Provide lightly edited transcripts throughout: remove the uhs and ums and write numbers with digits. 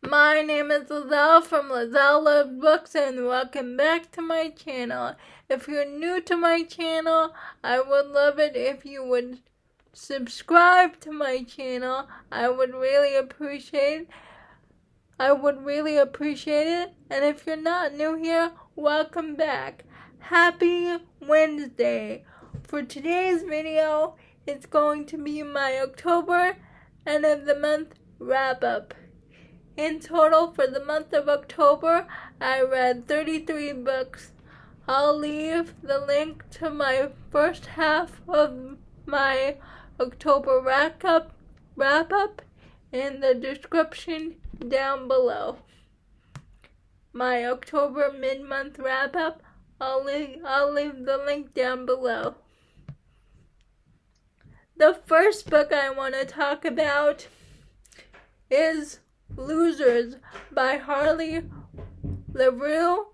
My name is Lothaire from Lothaire Loves Books, and welcome back to my channel. If you're new to my channel, I would love it if you would subscribe to my channel. I would really appreciate it. And if you're not new here, welcome back. Happy Wednesday. For today's video, it's going to be my October end of the month wrap up. In total, for the month of October, I read 33 books. I'll leave the link to my first half of my October wrap up in the description down below. My October mid-month wrap up, I'll leave the link down below. The first book I want to talk about is Losers by Harley laroux.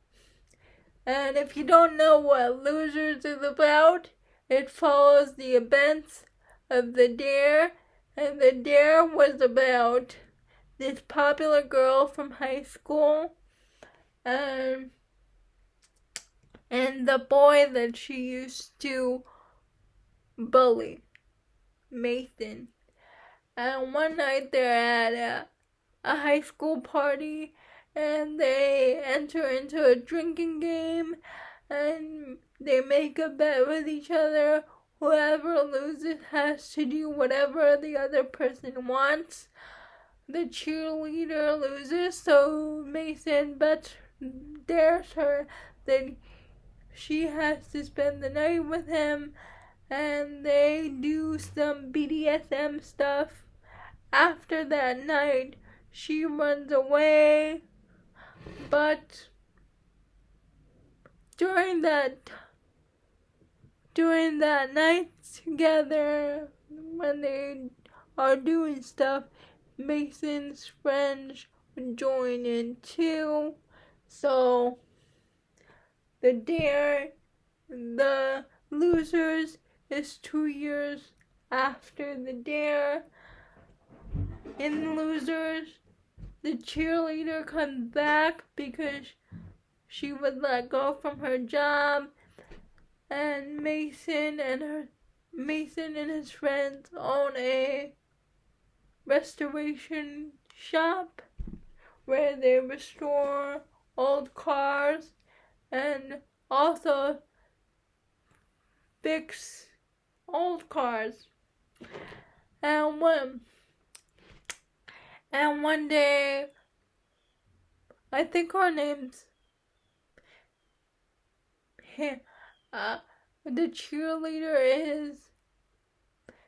And if you don't know what Losers is about, it follows the events of The Dare, and The Dare was about this popular girl from high school and the boy that she used to bully, Mason. And one night they're at a high school party, and they enter into a drinking game, and they make a bet with each other. Whoever loses has to do whatever the other person wants. The cheerleader loses, so Mason dares her that she has to spend the night with him, and they do some BDSM stuff. After that night, she runs away, but during that night together, when they are doing stuff, Mason's friends join in too. So the Losers is 2 years after The Dare. In Losers, the cheerleader comes back because she was let go from her job, and Mason and his friends own a restoration shop where they restore old cars and also fix old cars. And one day, I think her name's the cheerleader is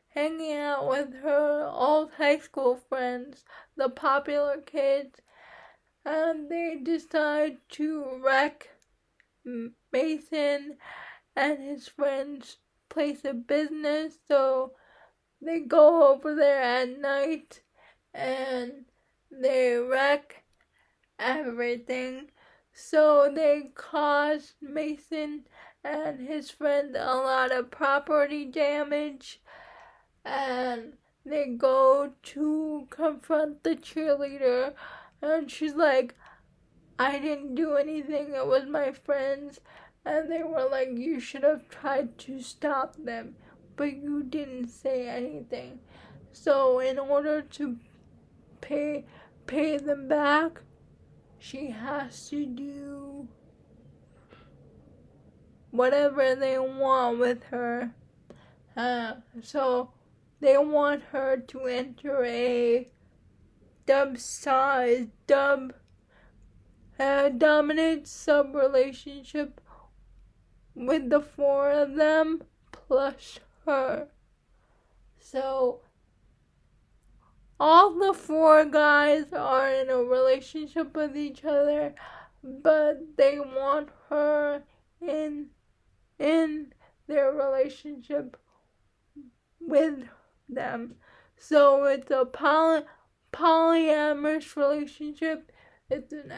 hanging out with her old high school friends, the popular kids, and they decide to wreck Mason and his friends' place of business. So they go over there at night and they wreck everything. So they cause Mason and his friends a lot of property damage, and they go to confront the cheerleader, and she's like, I didn't do anything, it was my friends. And they were like, you should have tried to stop them, but you didn't say anything. So in order to pay them back, she has to do whatever they want with her. So they want her to enter a dominant sub-relationship with the four of them plus her. So all the four guys are in a relationship with each other, but they want her in their relationship with them. So it's a polyamorous relationship. It's an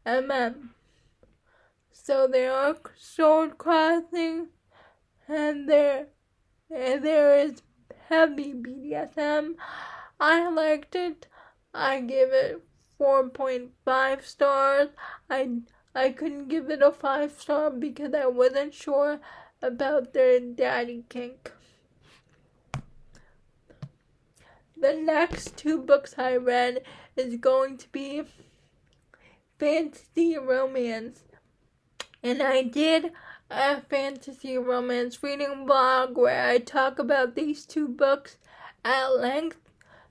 MMFMM. So they are sword crossing, and there is heavy BDSM. I liked it. I give it 4.5 stars. I couldn't give it a 5-star because I wasn't sure about their daddy kink. The next 2 books I read is going to be fantasy romance. And I did a fantasy romance reading blog where I talk about these 2 books at length.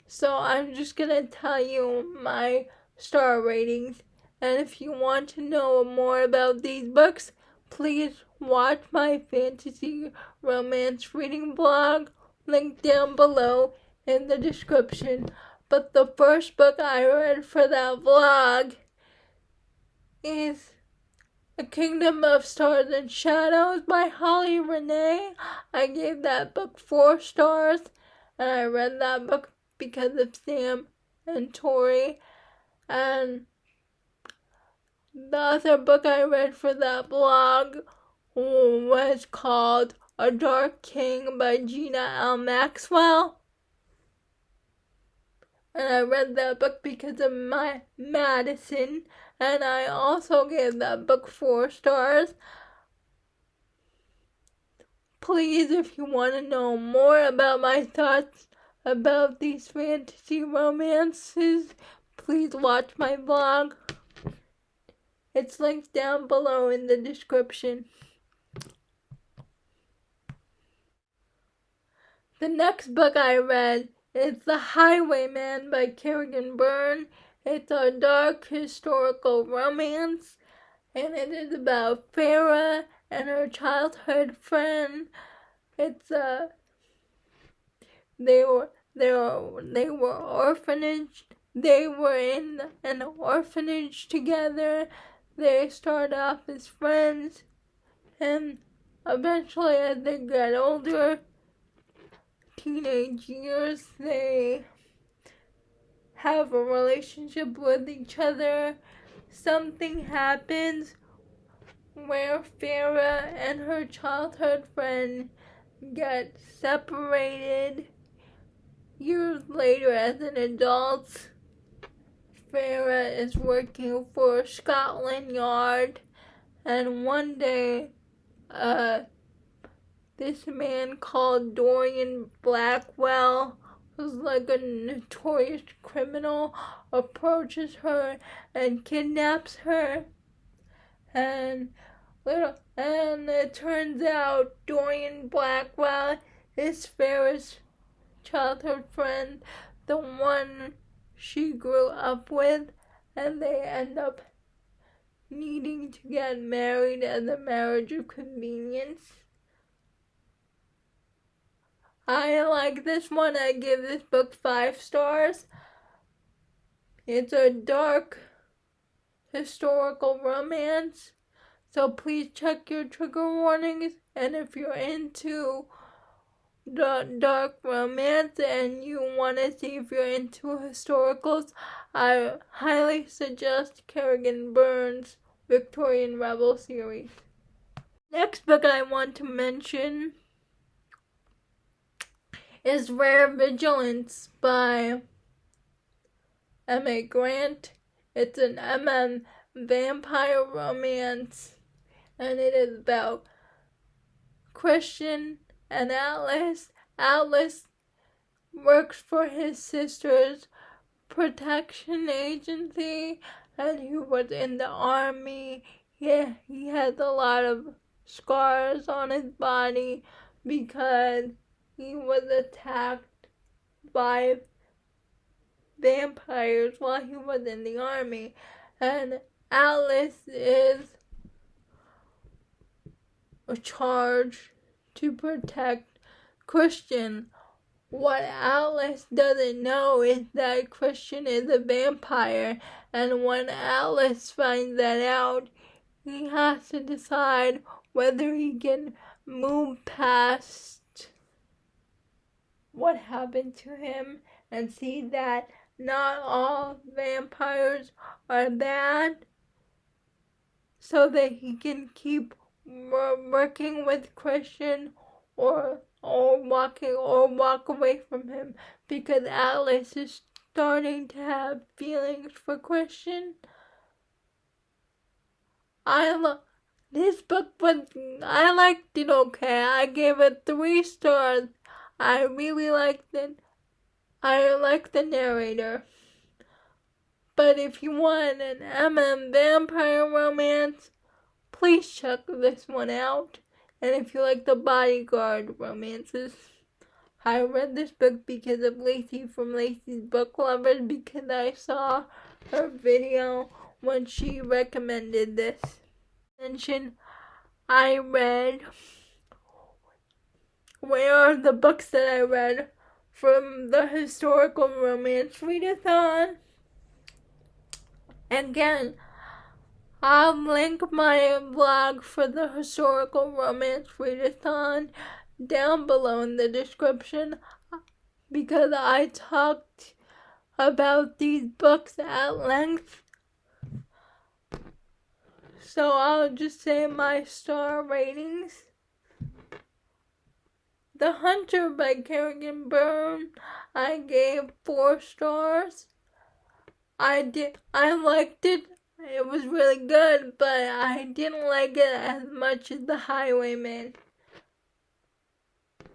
So I'm just going to tell you my star ratings. And if you want to know more about these books, please watch my fantasy romance reading blog, linked down below in the description. But the first book I read for that vlog is A Kingdom of Stars and Shadows by Renee. I gave that book 4 stars, and I read that book because of Sam and Tori. And the other book I read for that blog was called A Dark King by GINA MAXWELL. And I read that book because of my Madison, and I also gave that book 4 stars. Please, if you want to know more about my thoughts about these fantasy romances, please watch my blog. It's linked down below in the description. The next book I read is The Highwayman by Kerrigan Byrne. It's a dark historical romance, and it is about Farah and her childhood friend. They were orphanaged. They were in an orphanage together. They start off as friends, and eventually, as they get older, teenage years, they have a relationship with each other. Something happens where Farah and her childhood friend get separated. Years later, as an adult, Farah is working for Scotland Yard, and one day, this man called Dorian Blackwell, who's like a notorious criminal, approaches her and kidnaps her. And it turns out Dorian Blackwell is Farah's childhood friend, the one she grew up with, and they end up needing to get married as a marriage of convenience. I like this one. I give this book 5 stars. It's a dark historical romance, so please check your trigger warnings. And if you're into the dark romance and you want to see if you're into historicals, I highly suggest Kerrigan Byrne's Victorian Rebel series. Next book I want to mention is Rare Vigilance by M.A. Grant. It's an M.M. vampire romance, and it is about Christian and Atlas. Atlas works for his sister's protection agency, and he was in the army. Yeah, he has a lot of scars on his body because he was attacked by vampires while he was in the army. And Atlas is charged to protect Christian. What Atlas doesn't know is that Christian is a vampire, and when Atlas finds that out, he has to decide whether he can move past what happened to him and see that not all vampires are bad, so that he can keep working with Christian or walk away from him, because Atlas is starting to have feelings for Christian. This book I liked it okay. I gave it 3 stars. I really liked it. I liked the narrator. But if you want an vampire romance, please check this one out. And if you like the bodyguard romances, I read this book because of Lacey from Lacey's Book Lovers, because I saw her video when she recommended this. I read, where are the books that I read from the historical romance readathon? Again, I'll link my blog for the historical romance readathon down below in the description, because I talked about these books at length. So I'll just say my star ratings. The Hunter by Kerrigan Byrne, I gave 4 stars. I liked it. It was really good, but I didn't like it as much as The Highwayman.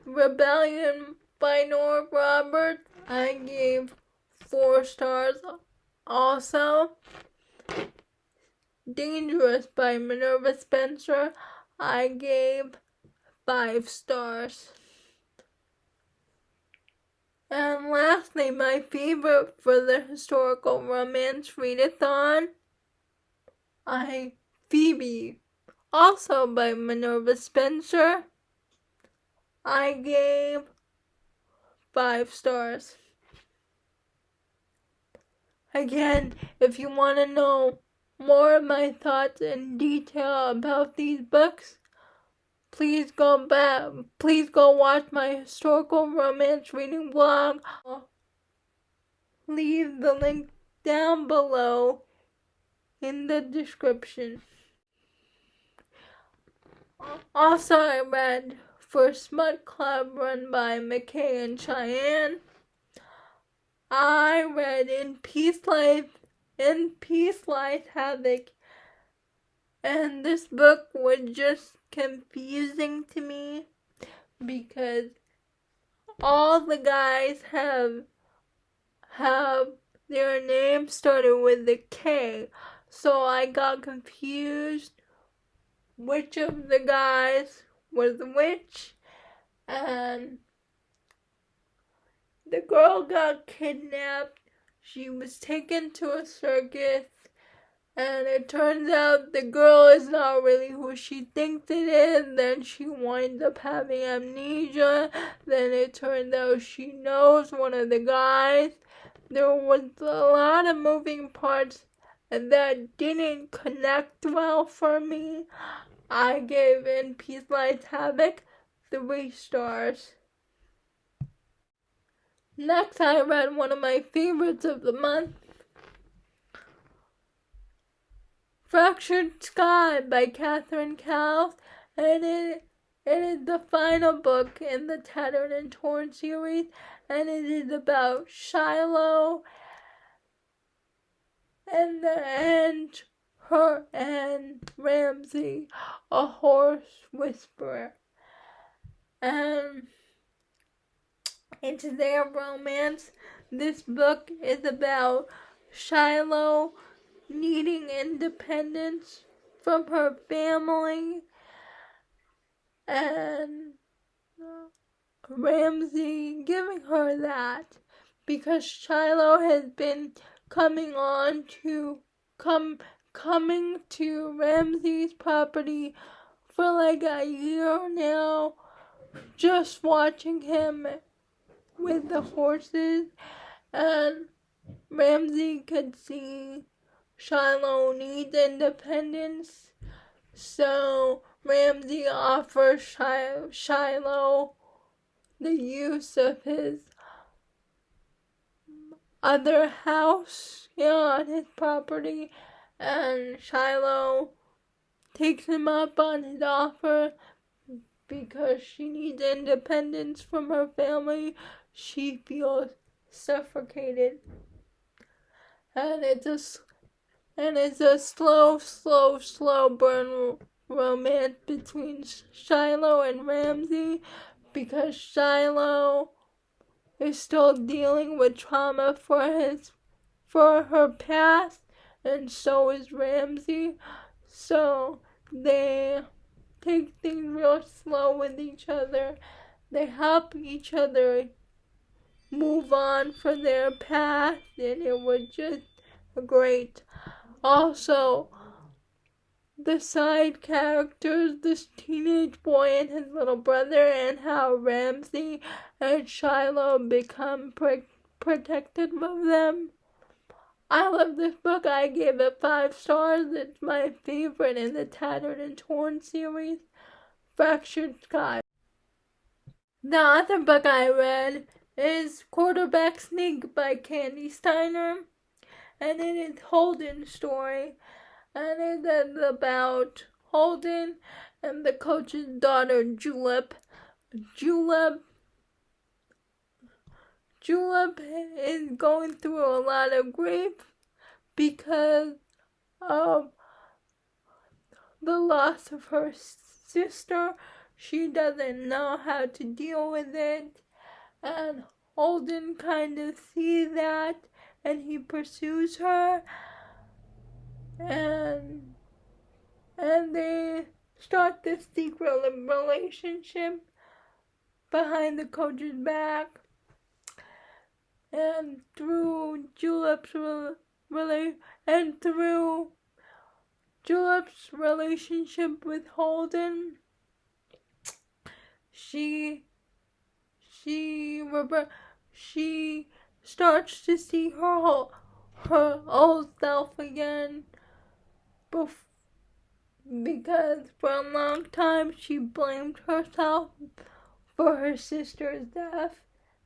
Rebellion by Nora Roberts, I gave 4 stars also. Dangerous by Minerva Spencer, I gave 5 stars. And lastly, my favorite for the historical romance readathon, Phoebe, also by Minerva Spencer, I gave 5 stars. Again, if you want to know more of my thoughts in detail about these books, please go watch my historical romance reading blog. I'll leave the link down below in the description. Also, I read for Smut Club run by McKay and Cheyenne. I read In Peace Lies Havoc, and this book was just confusing to me because all the guys have their names started with a K, so I got confused which of the guys was which, and the girl got kidnapped. She was taken to a circus, and it turns out the girl is not really who she thinks it is. Then she winds up having amnesia. Then it turns out she knows one of the guys. There was a lot of moving parts and that didn't connect well for me. I gave In Peace Lies Havoc 3 stars. Next, I read one of my favorites of the month, Fractured Sky by Kathryn Cowles, and it is the final book in the Tattered and Torn series, and it is about Shiloh and her and Ramsey, a horse whisperer. And into their romance. This book is about Shiloh needing independence from her family and Ramsey giving her that, because Shiloh has been coming to Ramsey's property for like a year now, just watching him with the horses, and Ramsey could see Shiloh needs independence, so Ramsey offers Shiloh the use of his other house on his property, and Shiloh takes him up on his offer because she needs independence from her family. She feels suffocated. And it's a slow burn romance between Shiloh and Ramsey, because Shiloh is still dealing with trauma for her past, and so is Ramsey. So they take things real slow with each other. They help each other move on from their past, and it was just great. Also, the side characters, this teenage boy and his little brother, and how Ramsey and Shiloh become protective of them. I love this book. I gave it 5 stars. It's my favorite in the Tattered and Torn series, Fractured Sky. The other book I read is Quarterback Sneak by Kandi Steiner, and it is Holden's story, and it is about Holden and the coach's daughter, Julep. Julep is going through a lot of grief because of the loss of her sister. She doesn't know how to deal with it, and Holden kind of sees that, and he pursues her, and they start this secret relationship behind the coach's back. And through Julep's relationship with Holden, she starts to see her old self again, because for a long time she blamed herself for her sister's death,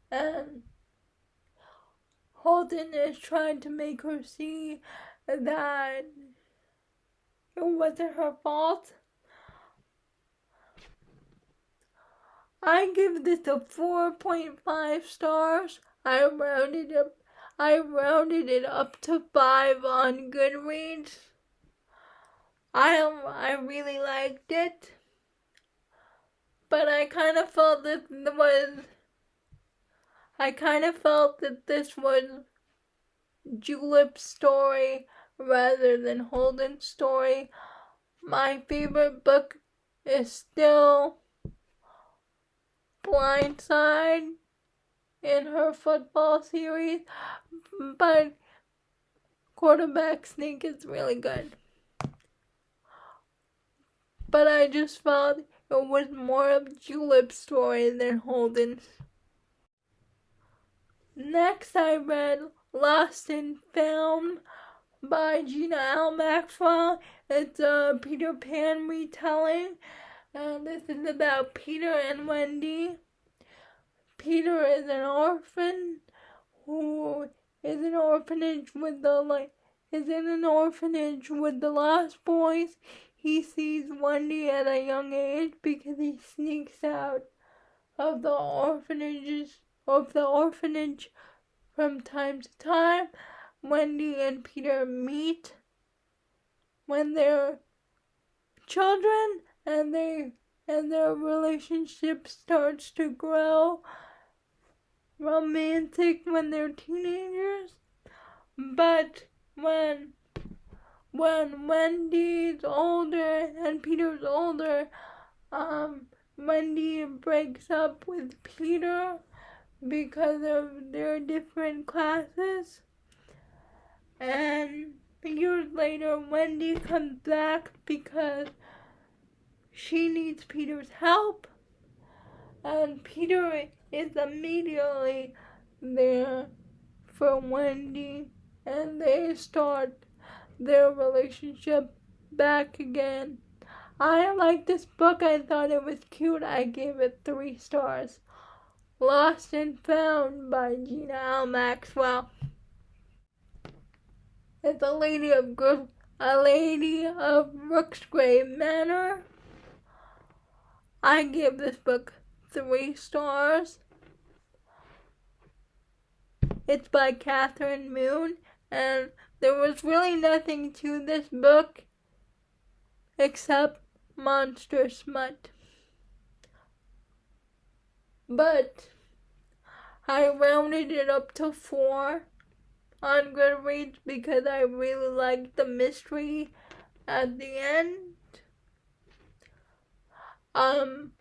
and Holden is trying to make her see that it wasn't her fault. I give this a 4.5 stars. I rounded it up to 5 on Goodreads. I really liked it, but I kind of felt that this was Julep's story rather than Holden's story. My favorite book is still Blindside in her football series, but Quarterback Sneak is really good. But I just felt it was more of Julep's story than Holden's. Next I read Lost and Found by GINA Maxwell. It's a Peter Pan retelling, and this is about Peter and Wendy. Peter is an orphan who is in an orphanage with the Lost Boys. He sees Wendy at a young age because he sneaks out of the orphanage from time to time. Wendy and Peter meet when they're children, and their relationship starts to grow romantic when they're teenagers. But when Wendy's older and Peter's older, Wendy breaks up with Peter because of their different classes. And years later, Wendy comes back because she needs Peter's help, and Peter is immediately there for Wendy, and they start their relationship back again. I like this book. I thought it was cute. I gave it 3 stars. Lost and Found by GINA Maxwell. It's a lady of Rooksgrave Manor. I give this book 3 stars. It's by Kathryn Moon, and there was really nothing to this book except monster smut. But I rounded it up to 4 on Goodreads because I really liked the mystery at the end. I'm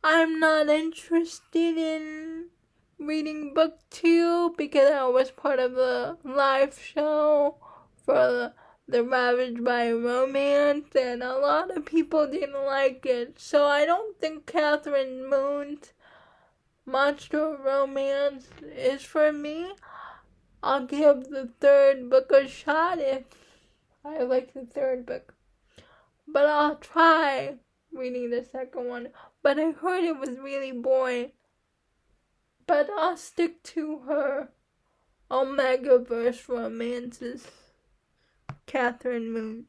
not interested in reading book 2 because I was part of the live show for the Ravaged by Romance, and a lot of people didn't like it. So I don't think Kathryn Moon's monster romance is for me. I'll give the 3rd book a shot if I like the 3rd book. But I'll try reading the 2nd one. But I heard it was really boring. But I'll stick to her Omegaverse romances. Kathryn Moon.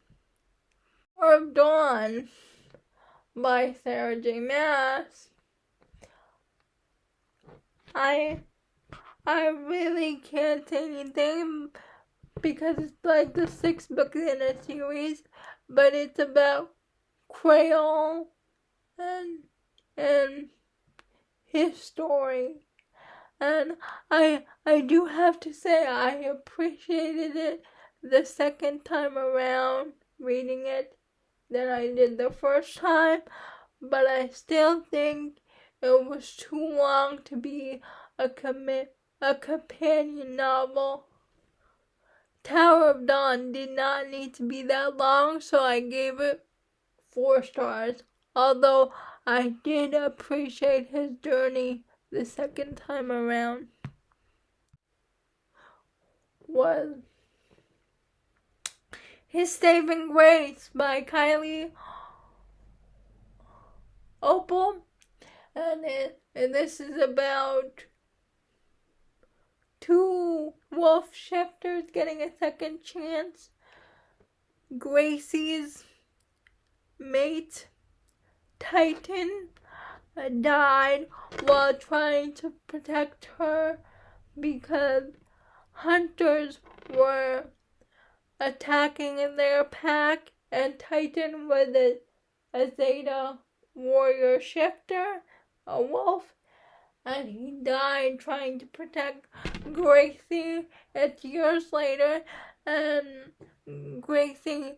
Hour of Dawn by Sarah J. Maas. I really can't say anything because it's like the 6th book in a series, but it's about Creole and his story. And I do have to say I appreciated it the 2nd time around reading it than I did the 1st time, but I still think it was too long to be a companion novel. Tower of Dawn did not need to be that long, so I gave it 4 stars. Although I did appreciate his journey the 2nd time around. Was His Saving Grace by Kylie Opal, and this is about 2 wolf shifters getting a second chance. Gracie's mate, Titan, died while trying to protect her because hunters were attacking their pack, and Titan was a Zeta warrior shifter, a wolf, and he died trying to protect Gracie. It's years later, and Grace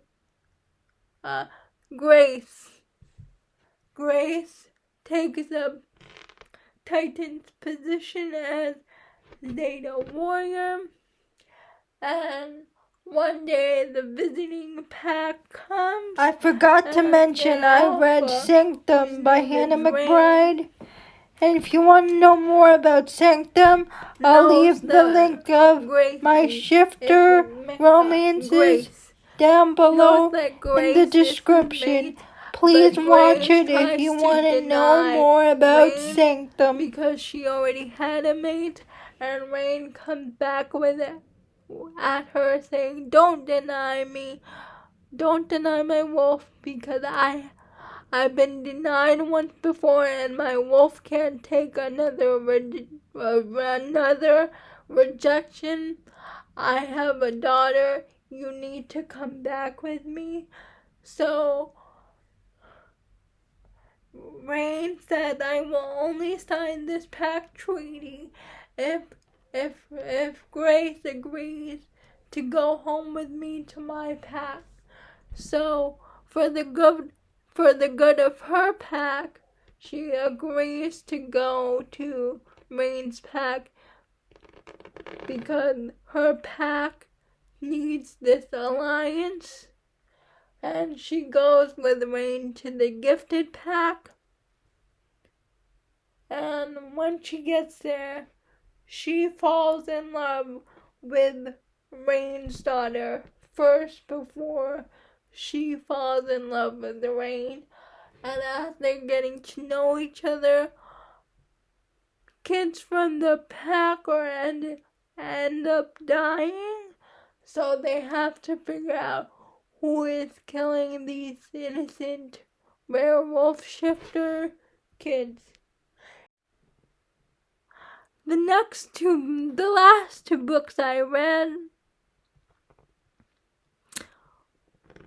takes up Titan's position as Zeta warrior, and one day the visiting pack comes. I forgot to mention I read Sanctum by Hannah McBride. And if you want to know more about Sanctum, I'll leave the link of my shifter romances down below in the description. Please watch it if you want to know more about Sanctum. Because she already had a mate, and Rain comes back with it at her saying, "Don't deny me. Don't deny my wolf, because I've been denied once before, and my wolf can't take another rejection. I have a daughter. You need to come back with me." So Rain said, "I will only sign this pact treaty if Grace agrees to go home with me to my pack." So for the good of her pack, she agrees to go to Rain's pack because her pack needs this alliance. And she goes with Rain to the gifted pack. And when she gets there, she falls in love with Rain's daughter first before she falls in love with Rain. And as they're getting to know each other, kids from the pack end up dying. So they have to figure out who is killing these innocent werewolf shifter kids. the last two books I read,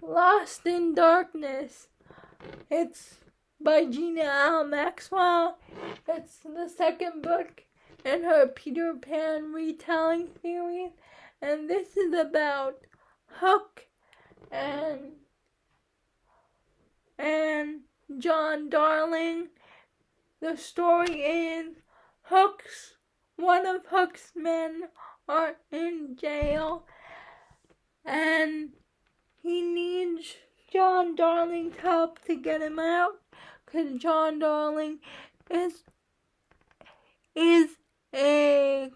Lost in Darkness. It's by GINA MAXWELL. It's the second book in her Peter Pan retelling series, and this is about Hook and John Darling. The story is one of Hook's men are in jail, and he needs John Darling's help to get him out, because John Darling is a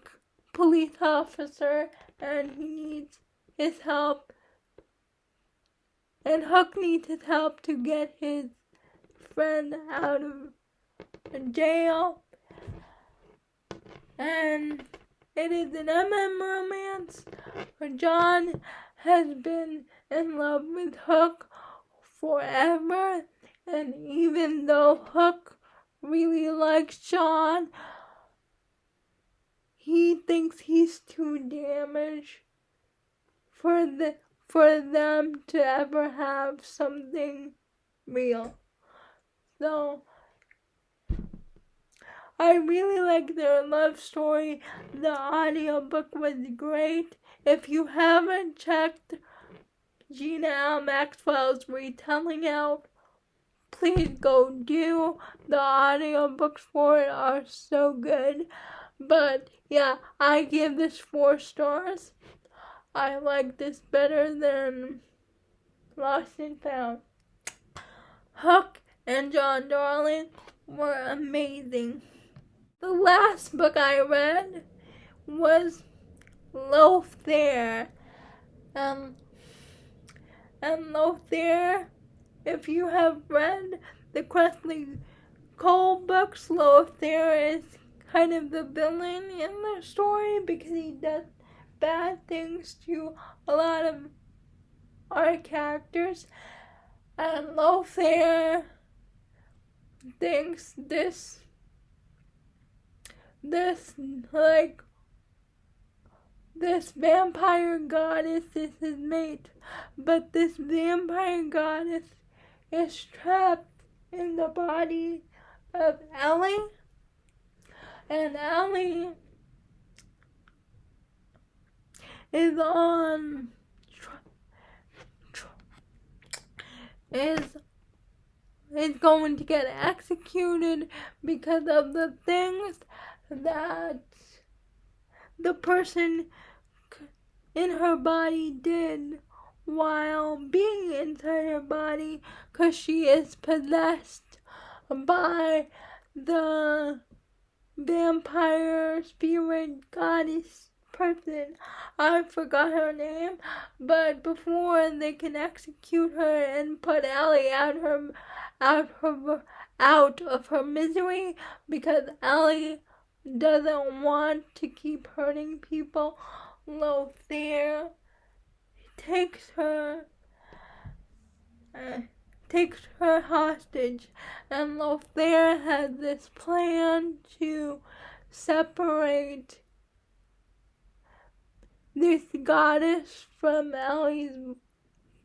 police officer, and he needs his help, and Hook needs his help to get his friend out of jail. And it is an romance where John has been in love with Hook forever, and even though Hook really likes John, he thinks he's too damaged for them to ever have something real. So I really like their love story. The audiobook was great. If you haven't checked GINA MAXWELL's retelling out, please go do. The audiobooks for it are so good. But yeah, I give this 4 stars. I like this better than Lost and Found. Hook and John Darling were amazing. The last book I read was Lothaire. And Lothaire, if you have read the Kresley Cole books, Lothaire is kind of the villain in the story because he does bad things to a lot of our characters. And Lothaire thinks this vampire goddess is his mate, but this vampire goddess is trapped in the body of Ellie, and Ellie is going to get executed because of the things that the person in her body did while being inside her body, because she is possessed by the vampire spirit goddess person. I forgot her name, but before they can execute her and put Ellie out of her misery, because Ellie doesn't want to keep hurting people, Lothaire takes her hostage, and Lothaire has this plan to separate this goddess from Ellie's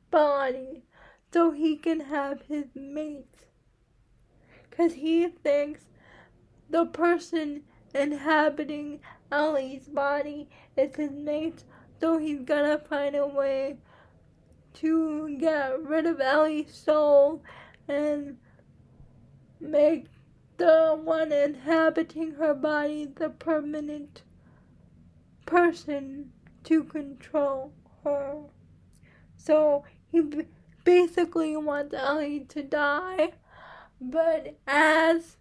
body so he can have his mate, because he thinks the person inhabiting Ellie's body is his mate, so he's gonna find a way to get rid of Ellie's soul and make the one inhabiting her body the permanent person to control her. So he basically wants Ellie to die, but as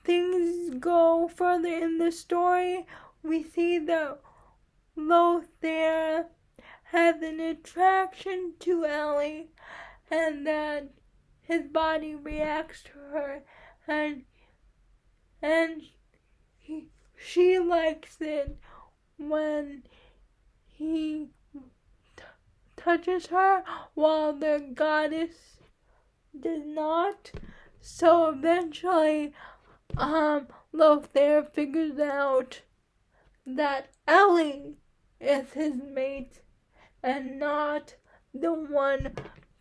things go further in the story, we see that Lothaire has an attraction to Ellie, and that his body reacts to her, and she likes it when he touches her, while the goddess does not. So eventually Lothaire figures out that Ellie is his mate and not the one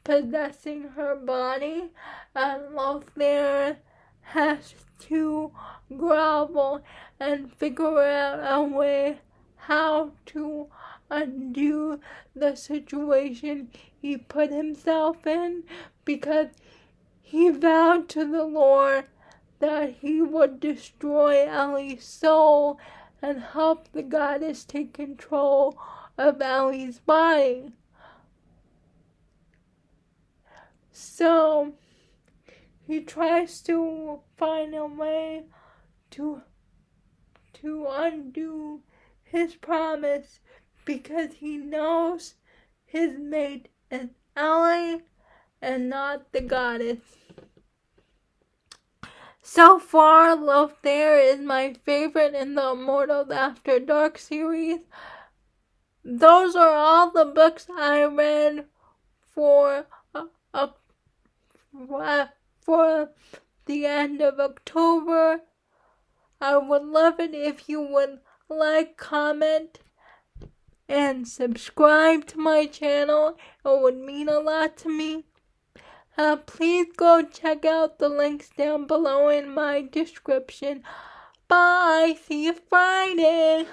possessing her body, and Lothaire has to grovel and figure out a way how to undo the situation he put himself in, because he vowed to the Lord that he would destroy Ellie's soul and help the goddess take control of Ellie's body. So he tries to find a way to undo his promise, because he knows his mate is Ellie and not the goddess. So far, Lothaire is my favorite in the Immortals After Dark series. Those are all the books I read for the end of October. I would love it if you would like, comment, and subscribe to my channel. It would mean a lot to me. Please go check out the links down below in my description. Bye. See you Friday.